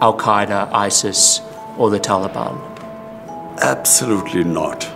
Al-Qaeda, ISIS, or the Taliban? Absolutely not.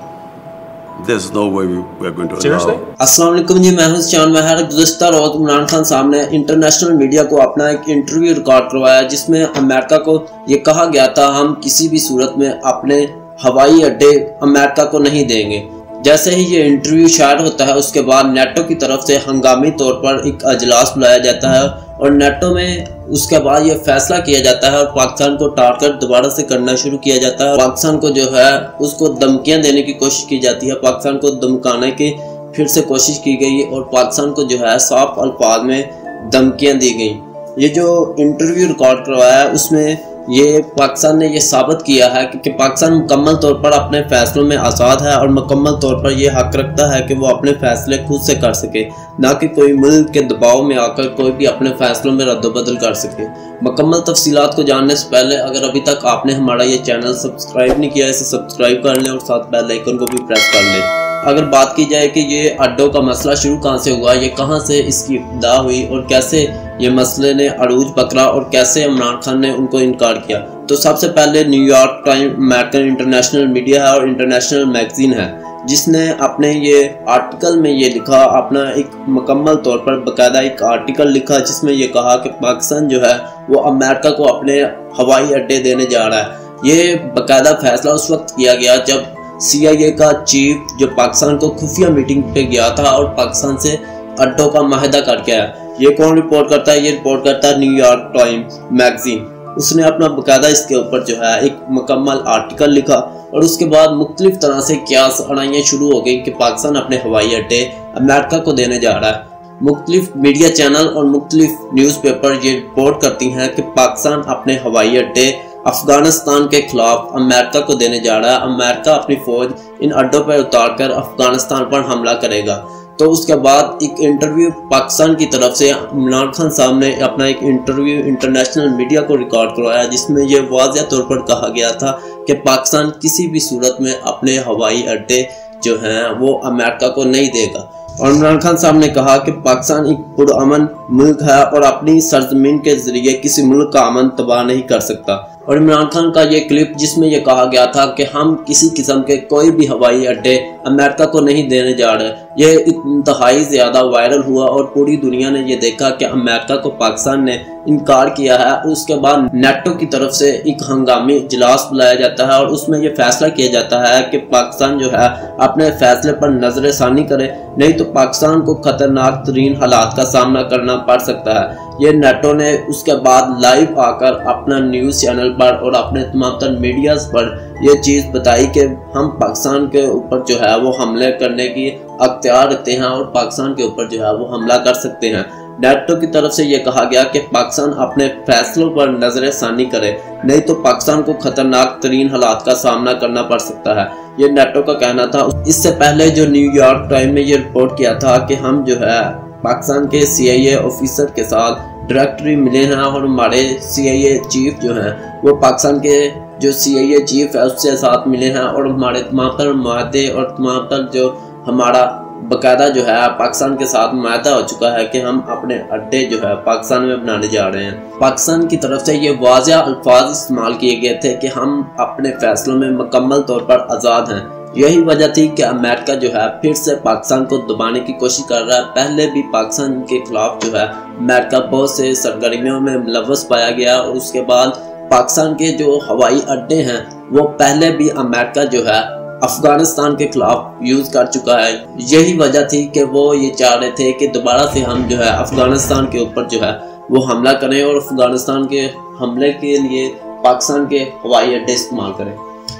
There's no way we're going to Seriously? allow. अस्सलाम वालेकुम जी, मैं हूं शान महर। गुज़श्ता रोज़ इमरान खान साहब ने इंटरनेशनल मीडिया को अपना एक इंटरव्यू रिकॉर्ड करवाया जिसमें अमेरिका को ये कहा गया था हम किसी भी सूरत में अपने हवाई अड्डे अमेरिका को नहीं देंगे। जैसे ही ये इंटरव्यू शायर होता है उसके बाद नेटो की तरफ से हंगामी तौर पर एक अजलास बुलाया जाता है और नेटो में उसके बाद ये फैसला किया जाता है और पाकिस्तान को टारगेट दोबारा से करना शुरू किया जाता है। पाकिस्तान को जो है उसको धमकियां देने की कोशिश की जाती है, पाकिस्तान को धमकाने की फिर से कोशिश की गई और पाकिस्तान को जो है साफ अल्फाज में धमकियां दी गई। ये जो इंटरव्यू रिकॉर्ड करवाया है उसमें ये पाकिस्तान ने ये साबित किया है कि पाकिस्तान मुकम्मल तौर पर अपने फैसलों में आज़ाद है और मुकम्मल तौर पर ये हक रखता है कि वो अपने फैसले खुद से कर सके, ना कि कोई मुल्क के दबाव में आकर कोई भी अपने फैसलों में रद्दोबदल कर सके। मुकम्मल तफसीलात को जानने से पहले अगर अभी तक आपने हमारा ये चैनल सब्सक्राइब नहीं किया, इसे सब्सक्राइब कर लें और साथ बेल आइकन को भी प्रेस कर लें। अगर बात की जाए कि ये अड्डों का मसला शुरू कहाँ से हुआ, ये कहाँ से इसकी इब्तिदा हुई और कैसे ये मसले ने अरूज पकड़ा और कैसे इमरान खान ने उनको इनकार किया, तो सबसे पहले New York time American international media है और इंटरनेशनल मैगजीन है जिसने अपने ये आर्टिकल में ये लिखा, अपना एक मुकम्मल तौर पर बाकायदा एक आर्टिकल लिखा जिसमें ये कहा कि पाकिस्तान जो है वो अमेरिका को अपने हवाई अड्डे देने जा रहा है। ये बाकायदा फैसला उस वक्त किया गया जब CIA का चीफ जो पाकिस्तान को खुफिया मीटिंग पे गया था और पाकिस्तान से अड्डों का माहिदा करके आया। ये कौन रिपोर्ट करता है? ये रिपोर्ट करता है न्यूयॉर्क टाइम्स मैगजीन। उसने अपना बाकायदा इसके ऊपर जो है एक मुकम्मल आर्टिकल लिखा और उसके बाद मुख्तलिफ तरह से क्यास अड़ाइयाँ शुरू हो गई कि पाकिस्तान अपने हवाई अड्डे अमेरिका को देने जा रहा है। मुख्तलिफ मीडिया चैनल और मुख्तलिफ न्यूज़पेपर ये रिपोर्ट करती हैं कि पाकिस्तान अपने हवाई अड्डे अफगानिस्तान के खिलाफ अमेरिका को देने जा रहा है। अमेरिका अपनी फौज इन अड्डों पर उतारकर अफगानिस्तान पर हमला करेगा। तो उसके बाद एक इंटरव्यू पाकिस्तान की तरफ से इमरान खान साहब ने अपना एक इंटरव्यू इंटरनेशनल मीडिया को रिकॉर्ड करवाया जिसमें यह वाज़ेह तौर पर कहा गया था कि पाकिस्तान किसी भी सूरत में अपने हवाई अड्डे जो हैं वो अमेरिका को नहीं देगा। और इमरान खान साहब ने कहा कि पाकिस्तान एक पुरअमन मुल्क है और अपनी सरजमीन के जरिए किसी मुल्क का अमन तबाह नहीं कर सकता। और इमरान खान का ये क्लिप जिसमें ये कहा गया था कि हम किसी किस्म के कोई भी हवाई अड्डे अमेरिका को नहीं देने जा रहे, ये इंतहाई ज़्यादा वायरल हुआ और पूरी दुनिया ने ये देखा कि अमेरिका को पाकिस्तान ने इनकार किया है। और उसके बाद नेटो की तरफ से एक हंगामी इजलास बुलाया जाता है और उसमें यह फैसला किया जाता है कि पाकिस्तान जो है अपने फैसले पर नजरसानी करे, नहीं तो पाकिस्तान को खतरनाक तरीन हालात का सामना करना पड़ सकता है। ये नेटो ने उसके बाद लाइव आकर अपना न्यूज़ चैनल पर और अपने तमाम तर मीडियाज पर यह चीज़ बताई कि हम पाकिस्तान के ऊपर जो है वो हमले करने की अख्तियार रखते हैं और पाकिस्तान के ऊपर जो है वो हमला कर सकते हैं। नेटो की तरफ से ये कहा गया कि पाकिस्तान अपने फैसलों पर नजरसानी करे, नहीं तो पाकिस्तान को खतरनाक तरीन हालात का सामना करना पड़ सकता है। ये नेटो का कहना था। इससे पहले जो न्यूयॉर्क टाइम में ये रिपोर्ट किया था कि हम जो है पाकिस्तान के CIA ऑफिसर के साथ डायरेक्टरी मिले हैं और हमारे CIA चीफ जो हैं वो पाकिस्तान के जो CIA चीफ है उससे साथ मिले हैं और हमारे तमाम तर माहदे और तमाम तर जो हमारा बाकायदा जो है पाकिस्तान के साथ माहदा हो चुका है कि हम अपने अड्डे जो है पाकिस्तान में बनाने जा रहे हैं। पाकिस्तान की तरफ से ये वाज़ेह अल्फाज इस्तेमाल किए गए थे कि हम अपने फैसलों में मुकम्मल तौर पर आज़ाद हैं। यही वजह थी कि अमेरिका जो है फिर से पाकिस्तान को दबाने की कोशिश कर रहा है। पहले भी पाकिस्तान के खिलाफ जो है अमेरिका बहुत से सरगर्मियों में मुलव्वस पाया गया और उसके बाद पाकिस्तान के जो हवाई अड्डे हैं वो पहले भी अमेरिका जो है अफगानिस्तान के खिलाफ यूज कर चुका है। यही वजह थी कि वो ये चाह रहे थे कि दोबारा से हम जो है अफगानिस्तान के ऊपर जो है वो हमला करें और अफगानिस्तान के हमले के लिए पाकिस्तान के हवाई अड्डे इस्तेमाल करें।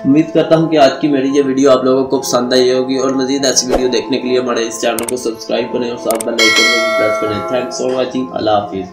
उम्मीद करता हूँ कि आज की मेरी ये वीडियो आप लोगों को पसंद आई होगी और मजीद ऐसी वीडियो देखने के लिए हमारे इस चैनल को सब्सक्राइब करें और साथ बेल आइकन को भी प्रेस करें। Thanks for watching. अल्लाह हाफिज़।